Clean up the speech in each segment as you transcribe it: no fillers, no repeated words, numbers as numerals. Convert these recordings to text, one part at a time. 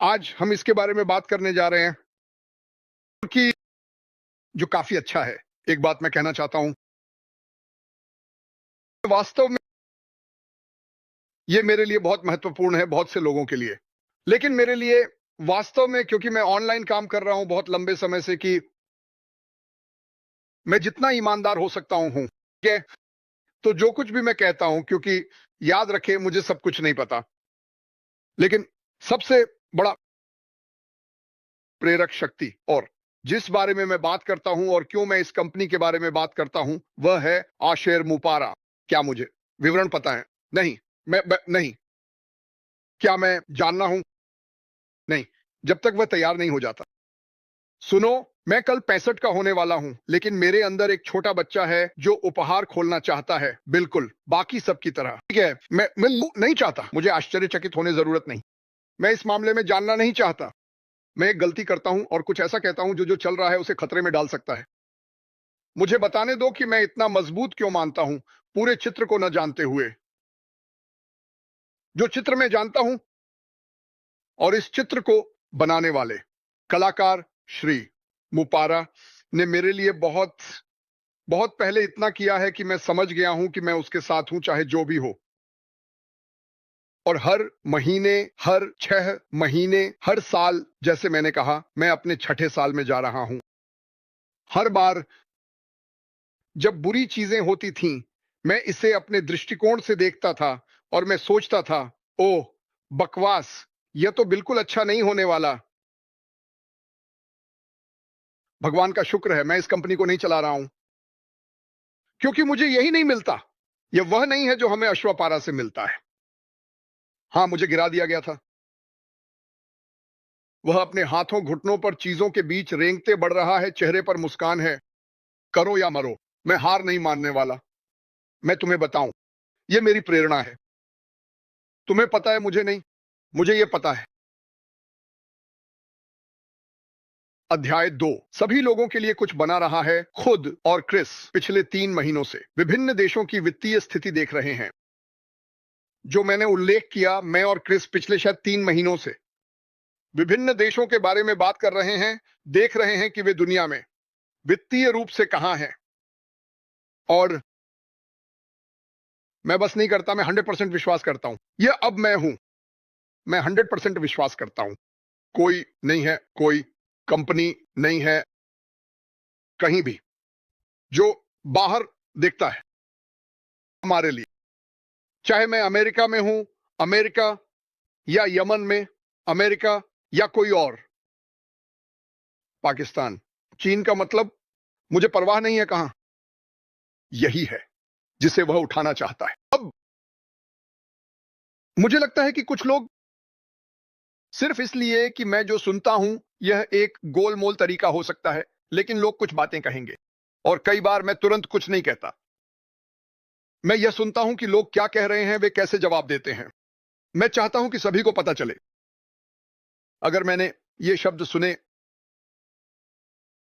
आज हम इसके बारे में बात करने जा रहे हैं कि जो काफी अच्छा है। एक बात मैं कहना चाहता हूं, वास्तव में ये मेरे लिए बहुत महत्वपूर्ण है, बहुत से लोगों के लिए। लेकिन मेरे लिए वास्तव में, क्योंकि मैं ऑनलाइन काम कर रहा हूं बहुत लंबे समय से, कि मैं जितना ईमानदार हो सकता हूं, ठीक है? तो जो कुछ भी मैं कहता हूं, क्योंकि याद रखें मुझे सब कुछ नहीं पता, लेकिन सबसे बड़ा प्रेरक शक्ति और जिस बारे में मैं बात करता हूं और क्यों मैं इस कंपनी के बारे में बात करता हूं, वह है आशेर मुपारा। क्या मुझे विवरण पता है? नहीं। नहीं। क्या मैं जानना हूं? नहीं। जब तक वह तैयार नहीं हो जाता। सुनो, मैं कल 65 का होने वाला हूं, लेकिन मेरे अंदर एक छोटा बच्चा है जो उपहार खोलना चाहता है, बिल्कुल बाकी सब की तरह। ठीक है, मैं नहीं चाहता। मुझे आश्चर्यचकित होने जरूरत नहीं। मैं इस मामले में जानना नहीं चाहता। मैं एक गलती करता हूं और कुछ ऐसा कहता हूं जो चल रहा है उसे खतरे में डाल सकता है। मुझे बताने दो कि मैं इतना मजबूत क्यों मानता हूं, पूरे चित्र को न जानते हुए। जो चित्र मैं जानता हूं और इस चित्र को बनाने वाले कलाकार श्री मुपारा ने मेरे लिए बहुत बहुत पहले इतना किया है कि मैं समझ गया हूं कि मैं उसके साथ हूं, चाहे जो भी हो। और हर महीने, हर 6 महीने, हर साल, जैसे मैंने कहा, मैं अपने छठे साल में जा रहा हूं। हर बार जब बुरी चीजें होती थीं, मैं इसे अपने दृष्टिकोण से देखता था और मैं सोचता था, ओह बकवास, यह तो बिल्कुल अच्छा नहीं होने वाला। भगवान का शुक्र है मैं इस कंपनी को नहीं चला रहा हूं, क्योंकि मुझे यही नहीं मिलता। यह वह नहीं है जो हमें अश्वपारा से मिलता है। हां, मुझे गिरा दिया गया था। वह अपने हाथों घुटनों पर चीजों के बीच रेंगते बढ़ रहा है, चेहरे पर मुस्कान है। करो या मरो, मैं हार नहीं मानने वाला। मैं तुम्हें बताऊं, यह मेरी प्रेरणा है। तुम्हें पता है, मुझे नहीं। मुझे यह पता है। अध्याय 2 सभी लोगों के लिए कुछ बना रहा है। खुद और क्रिस पिछले 3 महीनों से विभिन्न देशों की वित्तीय स्थिति देख रहे हैं। जो मैंने उल्लेख किया, मैं और क्रिस पिछले शायद 3 महीनों से विभिन्न देशों के बारे में बात कर रहे हैं, देख रहे हैं कि वे दुनिया में वित्तीय रूप से कहां हैं। और मैं बस नहीं करता, मैं 100% विश्वास करता हूं। यह अब मैं हूं। मैं 100% विश्वास करता हूं। कोई नहीं है, कोई कंपनी नहीं है कहीं भी जो बाहर दिखता है हमारे लिए। चाहे मैं अमेरिका में हूं, अमेरिका या यमन में, अमेरिका या कोई और, पाकिस्तान, चीन का मतलब मुझे परवाह नहीं है कहां। यही है जिसे वह उठाना चाहता है। अब मुझे लगता है कि कुछ लोग सिर्फ इसलिए कि मैं जो सुनता हूं यह एक गोलमोल तरीका हो सकता है, लेकिन लोग कुछ बातें कहेंगे और कई बार मैं तुरंत कुछ नहीं कहता। मैं यह सुनता हूं कि लोग क्या कह रहे हैं, वे कैसे जवाब देते हैं। मैं चाहता हूं कि सभी को पता चले। अगर मैंने ये शब्द सुने,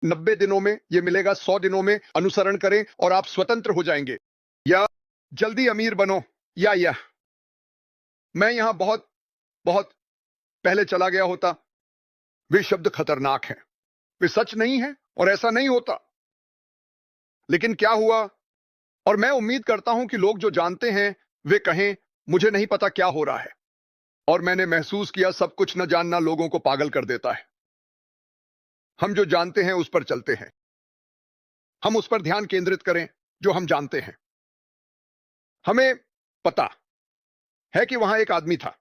90 दिनों में ये मिलेगा, 100 दिनों में अनुसरण करें और आप स्वतंत्र हो जाएंगे, या जल्दी अमीर बनो, या यह मैं यहां बहुत बहुत पहले चला गया होता। वे शब्द खतरनाक हैं, वे सच नहीं है और ऐसा नहीं होता। लेकिन क्या हुआ, और मैं उम्मीद करता हूं कि लोग जो जानते हैं वे कहें, मुझे नहीं पता क्या हो रहा है। और मैंने महसूस किया सब कुछ न जानना लोगों को पागल कर देता है। हम जो जानते हैं उस पर चलते हैं। हम उस पर ध्यान केंद्रित करें जो हम जानते हैं। हमें पता है कि वहां एक आदमी था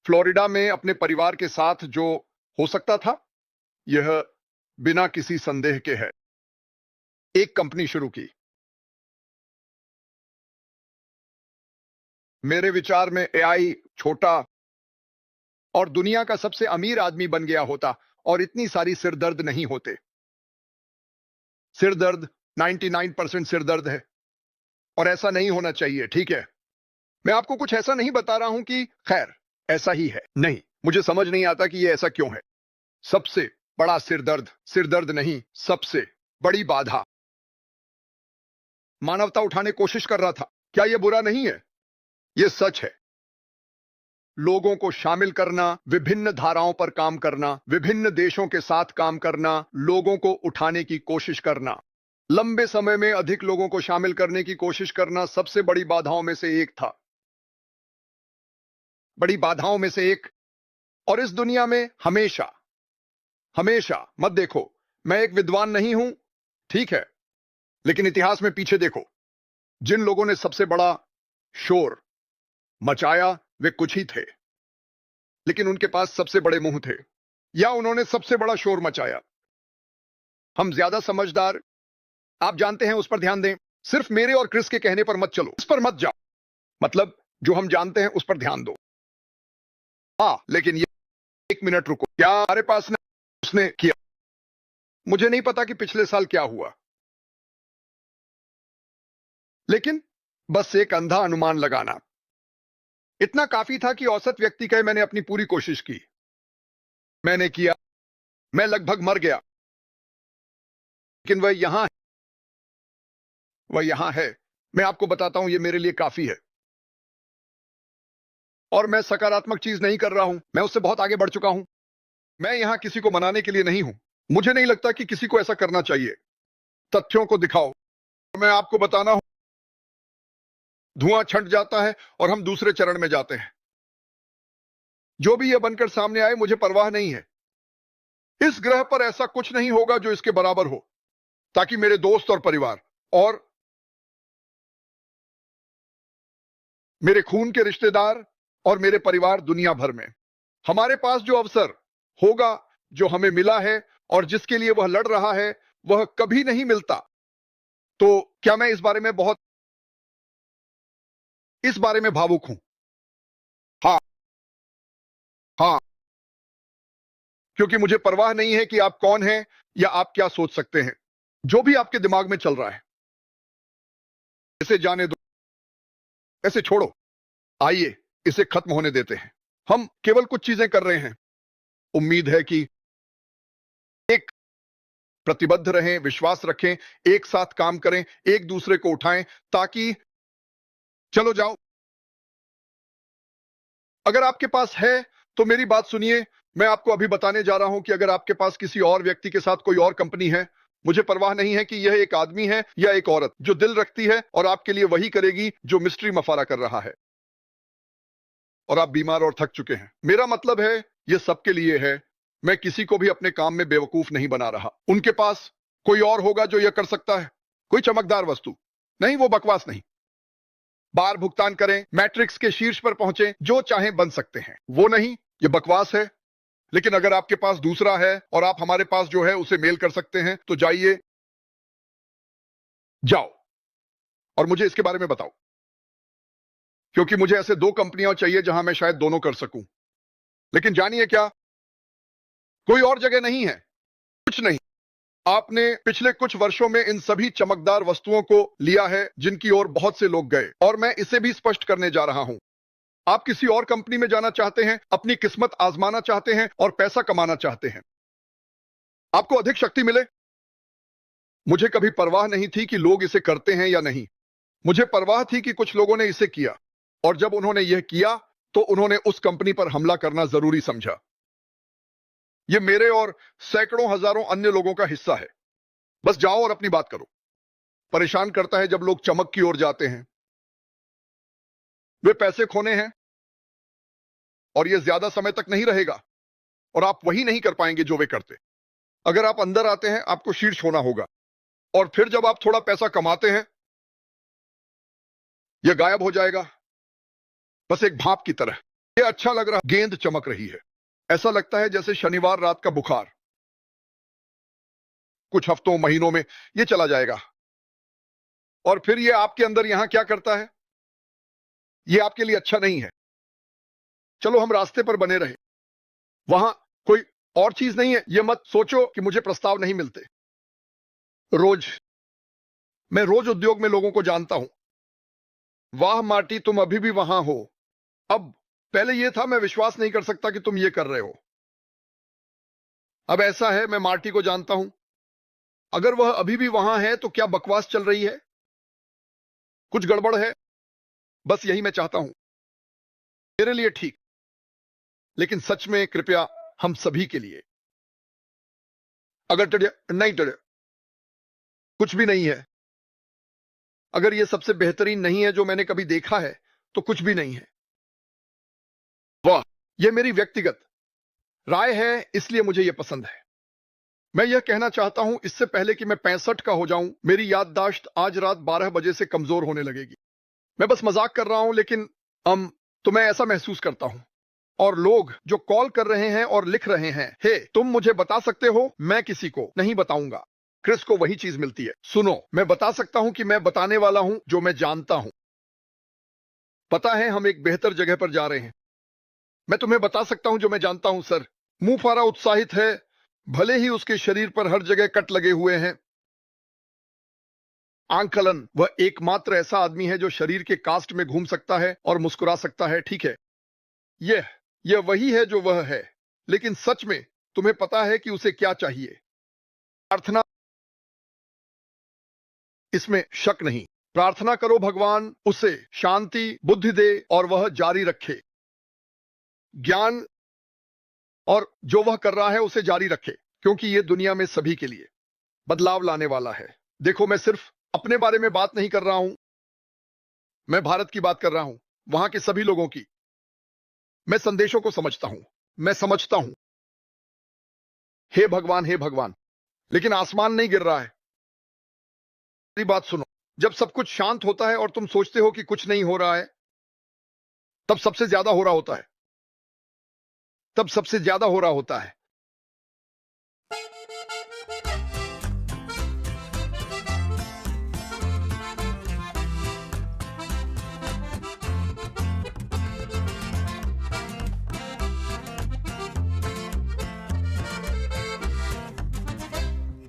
फ्लोरिडा में अपने परिवार के साथ, जो हो सकता था, यह बिना किसी संदेह के है, एक कंपनी शुरू की। मेरे विचार में एआई छोटा और दुनिया का सबसे अमीर आदमी बन गया होता और इतनी सारी सिरदर्द नहीं होते। सिरदर्द 99% सिरदर्द है और ऐसा नहीं होना चाहिए, ठीक है? मैं आपको कुछ ऐसा नहीं बता रहा हूं कि खैर ऐसा ही है, नहीं। मुझे समझ नहीं आता कि यह ऐसा क्यों है। सबसे बड़ा सिरदर्द, सिरदर्द नहीं, सबसे बड़ी बाधा मानवता उठाने की कोशिश कर रहा था। क्या यह बुरा नहीं है? यह सच है। लोगों को शामिल करना, विभिन्न धाराओं पर काम करना, विभिन्न देशों के साथ काम करना, लोगों को उठाने की कोशिश करना, लंबे समय में अधिक लोगों को शामिल करने की कोशिश करना सबसे बड़ी बाधाओं में से एक था। बड़ी बाधाओं में से एक। और इस दुनिया में हमेशा हमेशा मत देखो, मैं एक विद्वान नहीं हूं, ठीक है, लेकिन इतिहास में पीछे देखो, जिन लोगों ने सबसे बड़ा शोर मचाया वे कुछ ही थे, लेकिन उनके पास सबसे बड़े मुंह थे, या उन्होंने सबसे बड़ा शोर मचाया। हम ज्यादा समझदार, आप जानते हैं, उस पर ध्यान दें। सिर्फ मेरे और क्रिस के कहने पर मत चलो, इस पर मत जाओ, मतलब जो हम जानते हैं उस पर ध्यान दो। हाँ, लेकिन ये 1 मिनट रुको, क्या हमारे पास ने उसने किया? मुझे नहीं पता कि पिछले साल क्या हुआ, लेकिन बस एक अंधा अनुमान लगाना इतना काफी था कि औसत व्यक्ति कहे, मैंने अपनी पूरी कोशिश की, मैंने किया, मैं लगभग मर गया, लेकिन वह यहां है। मैं आपको बताता हूं, यह मेरे लिए काफी है। और मैं सकारात्मक चीज नहीं कर रहा हूं, मैं उससे बहुत आगे बढ़ चुका हूं। मैं यहां किसी को मनाने के लिए नहीं हूं, मुझे नहीं लगता कि किसी को ऐसा करना चाहिए। तथ्यों को दिखाओ। मैं आपको बताना हूं, धुआं छंट जाता है और हम दूसरे चरण में जाते हैं। जो भी यह बनकर सामने आए, मुझे परवाह नहीं है। इस ग्रह पर ऐसा कुछ नहीं होगा जो इसके बराबर हो, ताकि मेरे दोस्त और परिवार और मेरे खून के रिश्तेदार और मेरे परिवार दुनिया भर में, हमारे पास जो अवसर होगा, जो हमें मिला है और जिसके लिए वह लड़ रहा है, वह कभी नहीं मिलता। तो क्या मैं इस बारे में भावुक हूं? हाँ, हाँ, क्योंकि मुझे परवाह नहीं है कि आप कौन हैं या आप क्या सोच सकते हैं। जो भी आपके दिमाग में चल रहा है, इसे जाने दो, ऐसे छोड़ो। आइए इसे खत्म होने देते हैं। हम केवल कुछ चीजें कर रहे हैं। उम्मीद है कि एक प्रतिबद्ध रहें, विश्वास रखें, एक साथ काम करें, एक दूसरे को उठाएं, ताकि चलो जाओ। अगर आपके पास है तो मेरी बात सुनिए। मैं आपको अभी बताने जा रहा हूं कि अगर आपके पास किसी और व्यक्ति के साथ कोई और कंपनी है, मुझे परवाह नहीं है कि यह एक आदमी है या एक औरत, जो दिल रखती है और आपके लिए वही करेगी जो मिस्ट्री मफारा कर रहा है, और आप बीमार और थक चुके हैं। मेरा मतलब है, यह सबके लिए है। मैं किसी को भी अपने काम में बेवकूफ नहीं बना रहा। उनके पास कोई और होगा जो यह कर सकता है। कोई चमकदार वस्तु नहीं, वो बकवास नहीं। बार भुगतान करें, मैट्रिक्स के शीर्ष पर पहुंचे, जो चाहें बन सकते हैं, वो नहीं, ये बकवास है। लेकिन अगर आपके पास दूसरा है और आप हमारे पास जो है उसे मेल कर सकते हैं, तो जाइए, जाओ और मुझे इसके बारे में बताओ, क्योंकि मुझे ऐसे 2 कंपनियां चाहिए जहां मैं शायद दोनों कर सकूं। लेकिन जानिए क्या, कोई और जगह नहीं है, कुछ नहीं। आपने पिछले कुछ वर्षों में इन सभी चमकदार वस्तुओं को लिया है जिनकी ओर बहुत से लोग गए, और मैं इसे भी स्पष्ट करने जा रहा हूं। आप किसी और कंपनी में जाना चाहते हैं, अपनी किस्मत आजमाना चाहते हैं और पैसा कमाना चाहते हैं, आपको अधिक शक्ति मिले। मुझे कभी परवाह नहीं थी कि लोग इसे करते हैं या नहीं। मुझे परवाह थी कि कुछ लोगों ने इसे किया, और जब उन्होंने यह किया तो उन्होंने उस कंपनी पर हमला करना जरूरी समझा। यह मेरे और सैकड़ों हजारों अन्य लोगों का हिस्सा है। बस जाओ और अपनी बात करो। परेशान करता है जब लोग चमक की ओर जाते हैं। वे पैसे खोने हैं, और यह ज्यादा समय तक नहीं रहेगा, और आप वही नहीं कर पाएंगे जो वे करते। अगर आप अंदर आते हैं, आपको शीर्ष होना होगा, और फिर जब आप थोड़ा पैसा कमाते हैं, यह गायब हो जाएगा, बस एक भाप की तरह। यह अच्छा लग रहा, गेंद चमक रही है, ऐसा लगता है जैसे शनिवार रात का बुखार। कुछ हफ्तों महीनों में यह चला जाएगा, और फिर यह आपके अंदर यहां क्या करता है, यह आपके लिए अच्छा नहीं है। चलो हम रास्ते पर बने रहे, वहां कोई और चीज नहीं है। यह मत सोचो कि मुझे प्रस्ताव नहीं मिलते। रोज मैं रोज उद्योग में लोगों को जानता हूं। वाह मार्टी, तुम अभी भी वहां हो। अब पहले यह था, मैं विश्वास नहीं कर सकता कि तुम ये कर रहे हो। अब ऐसा है, मैं मार्टी को जानता हूं। अगर वह अभी भी वहां है तो क्या बकवास चल रही है? कुछ गड़बड़ है। बस यही मैं चाहता हूं, मेरे लिए ठीक। लेकिन सच में कृपया हम सभी के लिए। अगर टड़े नहीं टड़े कुछ भी नहीं है, अगर यह सबसे बेहतरीन नहीं है जो मैंने कभी देखा है, तो कुछ भी नहीं है। वाह, यह मेरी व्यक्तिगत राय है, इसलिए मुझे यह पसंद है। मैं यह कहना चाहता हूं इससे पहले कि मैं 65 का हो जाऊं, मेरी याददाश्त आज रात 12 बजे से कमजोर होने लगेगी। मैं बस मजाक कर रहा हूं, लेकिन तो मैं ऐसा महसूस करता हूं। और लोग जो कॉल कर रहे हैं और लिख रहे हैं, हे तुम मुझे बता सकते हो, मैं किसी को नहीं बताऊंगा। क्रिस को वही चीज मिलती है। सुनो, मैं बता सकता हूं कि मैं बताने वाला हूं जो मैं जानता हूं। पता है, हम एक बेहतर जगह पर जा रहे हैं। मैं तुम्हें बता सकता हूं जो मैं जानता हूं, सर। मुफारा उत्साहित है, भले ही उसके शरीर पर हर जगह कट लगे हुए हैं। आंकलन, वह एकमात्र ऐसा आदमी है जो शरीर के कास्ट में घूम सकता है और मुस्कुरा सकता है, ठीक है? यह वही है जो वह है। लेकिन सच में तुम्हें पता है कि उसे क्या चाहिए? प्रार्थना, इसमें शक नहीं। प्रार्थना करो भगवान उसे शांति बुद्धि दे और वह जारी रखे ज्ञान, और जो वह कर रहा है उसे जारी रखे, क्योंकि यह दुनिया में सभी के लिए बदलाव लाने वाला है। देखो, मैं सिर्फ अपने बारे में बात नहीं कर रहा हूं, मैं भारत की बात कर रहा हूं, वहां के सभी लोगों की। मैं संदेशों को समझता हूं, मैं समझता हूं। हे भगवान, हे भगवान, लेकिन आसमान नहीं गिर रहा है। मेरी बात सुनो, जब सब कुछ शांत होता है और तुम सोचते हो कि कुछ नहीं हो रहा है, तब सबसे ज्यादा हो रहा होता है। तब सबसे ज्यादा हो रहा होता है।